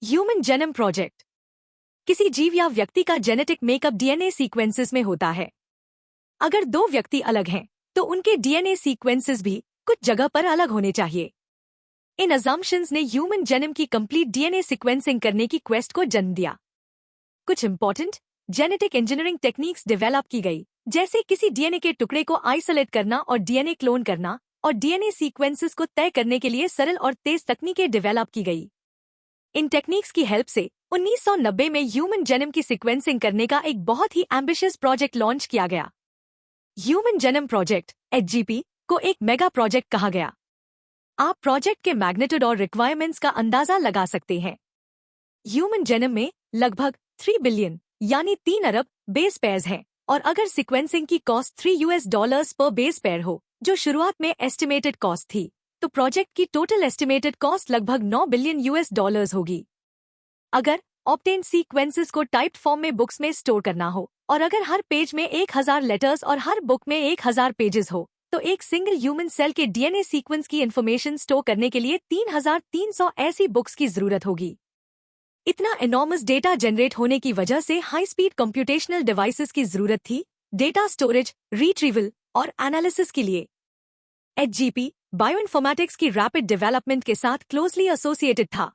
Human genome project किसी जीव या व्यक्ति का जेनेटिक मेकअप डीएनए सीक्वेंसेस में होता है। अगर दो व्यक्ति अलग हैं, तो उनके डीएनए सीक्वेंसेस भी कुछ जगह पर अलग होने चाहिए। इन अजम्पशंस ने ह्यूमन जेनोम की कंप्लीट डीएनए सीक्वेंसिंग करने की क्वेस्ट को जन्म दिया। कुछ important genetic engineering techniques develop की गई, जैसे किसी डीएनए के टुकड़े को आइसोलेट करना और डीएनए क्लोन करना, और डीएनए सीक्वेंसेस को तय करने के लिए सरल और तेज तकनीकें डेवलप की गई। इन टेक्निक्स की हेल्प से 1990 में ह्यूमन जेनोम की सीक्वेंसिंग करने का एक बहुत ही एम्बिशियस प्रोजेक्ट लॉन्च किया गया। ह्यूमन जेनोम प्रोजेक्ट (HGP) को एक मेगा प्रोजेक्ट कहा गया। आप प्रोजेक्ट के मैग्नीट्यूड और रिक्वायरमेंट्स का अंदाजा लगा सकते हैं। ह्यूमन जेनोम में लगभग 3 बिलियन यानी 3 अरब बेस पेयर्स हैं, और अगर सीक्वेंसिंग की कॉस्ट $3 पर बेस पेयर हो, जो शुरुआत में एस्टिमेटेड कॉस्ट थी, तो प्रोजेक्ट की टोटल एस्टिमेटेड कॉस्ट लगभग $9 बिलियन होगी। अगर ऑब्टेन सीक्वेंसेस को टाइप्ड फॉर्म में बुक्स में स्टोर करना हो, और अगर हर पेज में 1000 लेटर्स और हर बुक में 1000 पेजेस हो, तो एक सिंगल ह्यूमन सेल के डीएनए सीक्वेंस की इन्फॉर्मेशन स्टोर करने के लिए 3300 ऐसी बुक्स की जरूरत होगी। इतना एनॉर्मस डेटा जनरेट होने की वजह से हाई स्पीड कंप्यूटेशनल डिवाइसेस की जरूरत थी, डेटा स्टोरेज, रिट्रीवल और एनालिसिस के लिए। HGP बायोइन्फॉर्मेटिक्स की रैपिड डेवलपमेंट के साथ क्लोजली एसोसिएटेड था।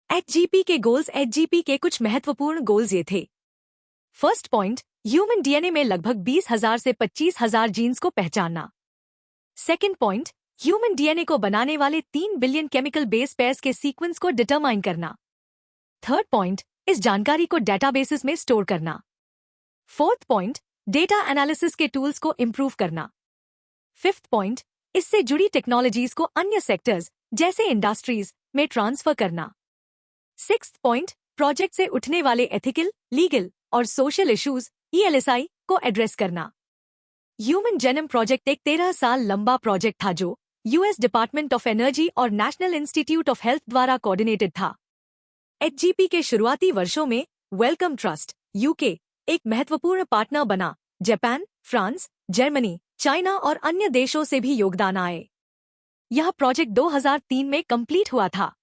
HGP के कुछ महत्वपूर्ण गोल्स ये थे। फर्स्ट पॉइंट, ह्यूमन डीएनए में लगभग 20,000 से 25,000 जीन्स को पहचानना। सेकेंड पॉइंट, ह्यूमन डीएनए को बनाने वाले 3 बिलियन केमिकल बेस पेयर्स के सीक्वेंस को डिटरमाइन करना। थर्ड पॉइंट, इस जानकारी को डेटाबेसेस में स्टोर करना। फोर्थ पॉइंट, डेटा एनालिसिस के टूल्स को इम्प्रूव करना। फिफ्थ पॉइंट, इससे जुड़ी टेक्नोलॉजीज को अन्य सेक्टर्स जैसे इंडस्ट्रीज में ट्रांसफर करना। सिक्स्थ पॉइंट, प्रोजेक्ट से उठने वाले एथिकल, लीगल और सोशल इश्यूज ELSI को एड्रेस करना। ह्यूमन जेनोम प्रोजेक्ट एक 13 साल लंबा प्रोजेक्ट था, जो US डिपार्टमेंट ऑफ एनर्जी और नेशनल इंस्टीट्यूट ऑफ हेल्थ द्वारा कोऑर्डिनेटेड था। HGP के शुरुआती वर्षों में वेलकम ट्रस्ट UK एक महत्वपूर्ण पार्टनर बना। जापान, फ्रांस, जर्मनी, चाइना और अन्य देशों से भी योगदान आए। यह प्रोजेक्ट 2003 में कंप्लीट हुआ था।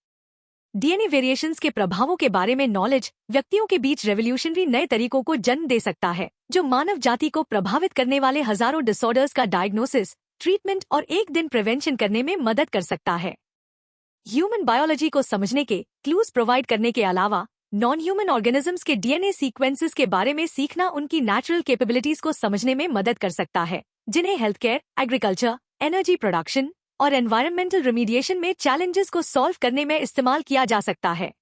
डीएनए वेरिएशंस के प्रभावों के बारे में नॉलेज व्यक्तियों के बीच रेवोल्यूशनरी नए तरीकों को जन्म दे सकता है, जो मानव जाति को प्रभावित करने वाले हजारों डिसऑर्डर्स का डायग्नोसिस, ट्रीटमेंट और एक दिन प्रिवेंशन करने में मदद कर सकता है। ह्यूमन बायोलॉजी को समझने के क्लूज प्रोवाइड करने के अलावा, नॉन ह्यूमन ऑर्गेनिजम्स के डीएनए सीक्वेंसेस के बारे में सीखना उनकी नेचुरल कैपेबिलिटीज को समझने में मदद कर सकता है, जिन्हें health care, agriculture, energy production और एनवायरमेंटल रिमीडिएशन में चैलेंजेस को सॉल्व करने में इस्तेमाल किया जा सकता है।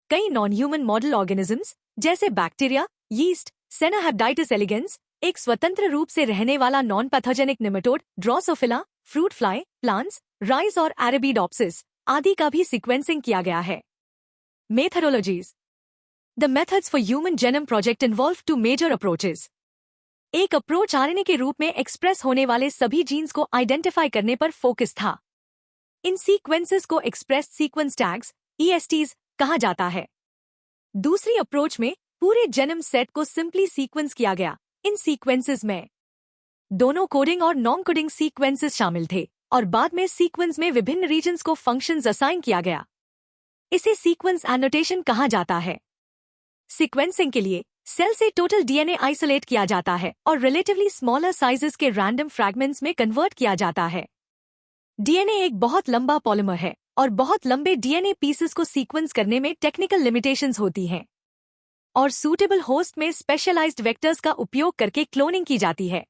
कई नॉन ह्यूमन मॉडल ऑर्गेनिजम्स जैसे बैक्टीरिया, यीस्ट, सेनाहेप्टाइटिस एलिगेंस, एक स्वतंत्र रूप से रहने वाला non pathogenic nematode, drosophila, fruit fly, plants, rice और अरेबिडोप्सिस आदि का भी सीक्वेंसिंग किया गया है। Methodologies. The methods for human genome project involve 2 major approaches. एक अप्रोच RNA के रूप में एक्सप्रेस होने वाले सभी जीन्स को आइडेंटिफाई करने पर फोकस था। इन सीक्वेंसेस को एक्सप्रेस सीक्वेंस टैग्स ESTs कहा जाता है। दूसरी अप्रोच में पूरे जेनोम सेट को सिंपली सीक्वेंस किया गया। इन सीक्वेंसेस में दोनों कोडिंग और नॉन कोडिंग सीक्वेंसेस शामिल थे, और बाद में सीक्वेंस में विभिन्न रीजन्स को फंक्शंस असाइन किया गया। इसे सीक्वेंस एनोटेशन कहा जाता है। सीक्वेंसिंग के लिए सेल से टोटल डीएनए आइसोलेट किया जाता है और रिलेटिवली स्मॉलर साइजेस के रैंडम फ्रैगमेंट्स में कन्वर्ट किया जाता है। डीएनए एक बहुत लंबा पॉलिमर है, और बहुत लंबे डीएनए पीसेस को सीक्वेंस करने में टेक्निकल लिमिटेशंस होती हैं, और सूटेबल होस्ट में स्पेशलाइज्ड वेक्टर्स का उपयोग करके क्लोनिंग की जाती है।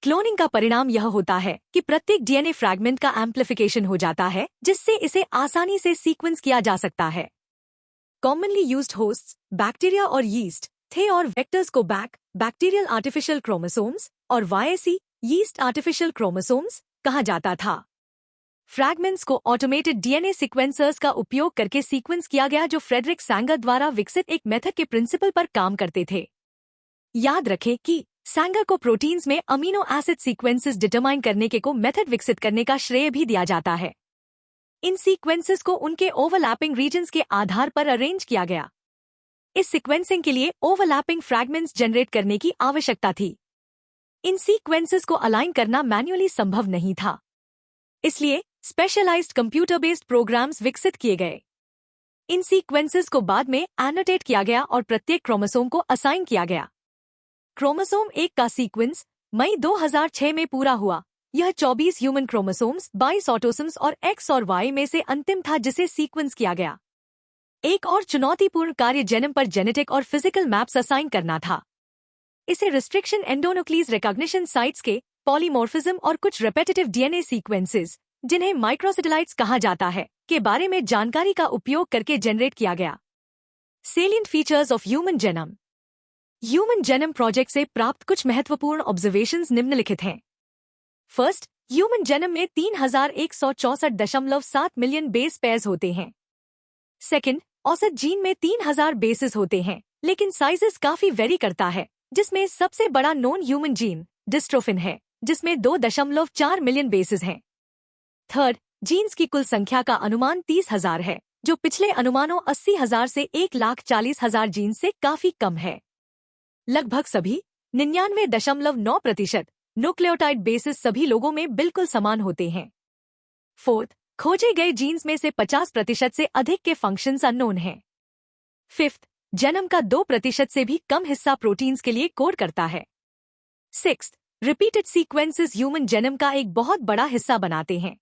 क्लोनिंग का परिणाम यह होता है कि प्रत्येक डीएनए फ्रैगमेंट का एम्प्लीफिकेशन हो जाता है, जिससे इसे आसानी से सीक्वेंस किया जा सकता है। कॉमनली यूज्ड होस्ट्स बैक्टीरिया और यीस्ट थे, और वेक्टर्स को बैक्टीरियल आर्टिफिशियल क्रोमोसोम्स और YAC यीस्ट आर्टिफिशियल क्रोमोसोम्स कहा जाता था। फ्रैगमेंट्स को ऑटोमेटेड डीएनए सीक्वेंसर्स का उपयोग करके सीक्वेंस किया गया, जो फ्रेडरिक सैंगर द्वारा विकसित एक मेथड के प्रिंसिपल पर काम करते थे। याद रखें कि सैंगर को प्रोटीन्स में अमीनो एसिड सीक्वेंसेस डिटरमाइन करने के को मेथड विकसित करने का श्रेय भी दिया जाता है। इन सीक्वेंसेस को उनके ओवरलैपिंग रीजन्स के आधार पर अरेंज किया गया। इस सीक्वेंसिंग के लिए ओवरलैपिंग फ्रैगमेंट्स जनरेट करने की आवश्यकता थी। इन सीक्वेंसेस को अलाइन करना मैन्युअली संभव नहीं था, इसलिए स्पेशलाइज्ड कंप्यूटर बेस्ड प्रोग्राम्स विकसित किए गए। इन सीक्वेंसेस को बाद में एनोटेट किया गया और प्रत्येक क्रोमोसोम को असाइन किया गया। क्रोमोसोम 1 का सीक्वेंस मई 2006 में पूरा हुआ। यह 24 ह्यूमन क्रोमोसोम्स, 22 ऑटोसोम्स और X और Y में से अंतिम था जिसे सीक्वेंस किया गया। एक और चुनौतीपूर्ण कार्य जेनम पर जेनेटिक और फिजिकल मैप्स असाइन करना था। इसे रिस्ट्रिक्शन एंडोन्यूक्लीज रिकॉग्निशन साइट्स के पॉलीमॉर्फिज्म और कुछ रेपेटिटिव डीएनए सीक्वेंसेस, जिन्हें माइक्रोसेटेलाइट्स कहा जाता है, के बारे में जानकारी का उपयोग करके जनरेट किया गया। Salient features of human genome. Human genome project से प्राप्त कुछ महत्वपूर्ण ऑब्जर्वेशंस निम्नलिखित हैं। फर्स्ट, ह्यूमन जेनम में 3164.7 मिलियन बेस पेयर्स होते हैं। सेकंड, औसत जीन में 3000 बेसेस होते हैं, लेकिन साइजेस काफी वेरी करता है, जिसमें सबसे बड़ा नॉन ह्यूमन जीन डिस्ट्रोफिन है, जिसमें 2.4 मिलियन बेसेस हैं। थर्ड, जीन्स की कुल संख्या का अनुमान 30,000 है, जो पिछले अनुमानों 80,000 से 1,40,000 जीन से काफी कम है। लगभग सभी 99.9% न्यूक्लियोटाइड बेसिस सभी लोगों में बिल्कुल समान होते हैं। फोर्थ, खोजे गए जीन्स में से 50% से अधिक के फंक्शंस अननोन हैं। फिफ्थ, जेनम का 2% से भी कम हिस्सा प्रोटीन्स के लिए कोड करता है। सिक्स्थ, रिपीटेड सीक्वेंसेस ह्यूमन जेनम का एक बहुत बड़ा हिस्सा बनाते हैं।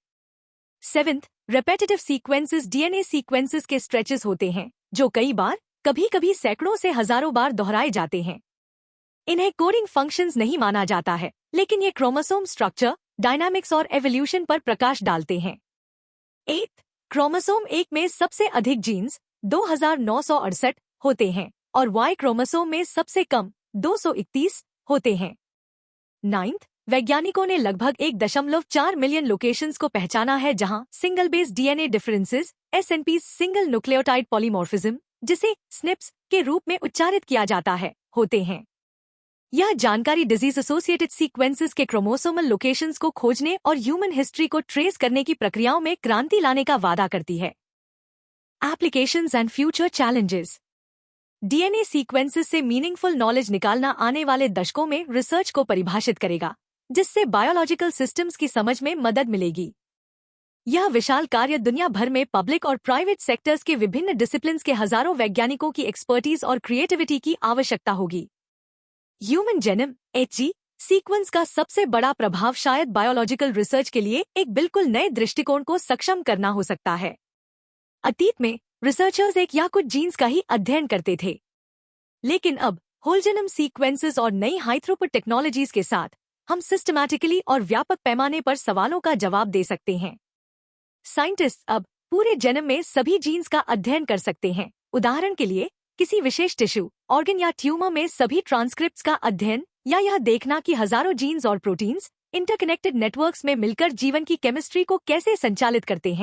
Seventh, repetitive sequences DNA sequences के स्ट्रेचेस होते हैं, जो कई बार, कभी कभी सैकड़ों से हजारों बार दोहराए जाते हैं। इन्हें कोडिंग फंक्शंस नहीं माना जाता है, लेकिन ये क्रोमोसोम स्ट्रक्चर, डायनामिक्स और एवोल्यूशन पर प्रकाश डालते हैं। 8, क्रोमोसोम 1 में सबसे अधिक जीन्स 2968 होते हैं और Y क्रोमोसोम में सबसे कम 231 होते हैं। 9, वैज्ञानिकों ने लगभग 1.4 मिलियन लोकेशंस को पहचाना है जहां single base DNA differences SNPs single nucleotide polymorphism, जिसे SNPs के रूप में उच्चारित किया जाता है, होते हैं। यह जानकारी डिजीज एसोसिएटेड सीक्वेंसेस के क्रोमोसोमल लोकेशंस को खोजने और ह्यूमन हिस्ट्री को ट्रेस करने की प्रक्रियाओं में क्रांति लाने का वादा करती है। Applications and future challenges. DNA sequences से मीनिंगफुल नॉलेज निकालना आने वाले दशकों में रिसर्च को परिभाषित करेगा, जिससे बायोलॉजिकल सिस्टम्स की समझ में मदद मिलेगी। यह विशाल कार्य दुनिया भर में पब्लिक और प्राइवेट सेक्टर्स के विभिन्न डिसिप्लिन्स के हजारों वैज्ञानिकों की एक्सपर्टीज और क्रिएटिविटी की आवश्यकता होगी। ह्यूमन जेनम HG सीक्वेंस का सबसे बड़ा प्रभाव शायद बायोलॉजिकल रिसर्च के लिए एक बिल्कुल नए दृष्टिकोण को सक्षम करना हो सकता है। अतीत में रिसर्चर्स एक या कुछ जीन्स का ही अध्ययन करते थे, लेकिन अब होल जेनम सीक्वेंसेस और नई हाई थ्रूपुट टेक्नोलॉजीज के साथ हम सिस्टमैटिकली और व्यापक पैमाने पर सवालों का जवाब दे सकते हैं। साइंटिस्ट अब पूरे जेनम में सभी जीन्स का अध्ययन कर सकते हैं। उदाहरण के लिए, किसी विशेष टिश्यू, ऑर्गन या ट्यूमर में सभी ट्रांसक्रिप्ट्स का अध्ययन, या यह देखना कि हजारों जीन्स और प्रोटीन्स इंटरकनेक्टेड नेटवर्क्स में मिलकर जीवन की केमिस्ट्री को कैसे संचालित करते हैं।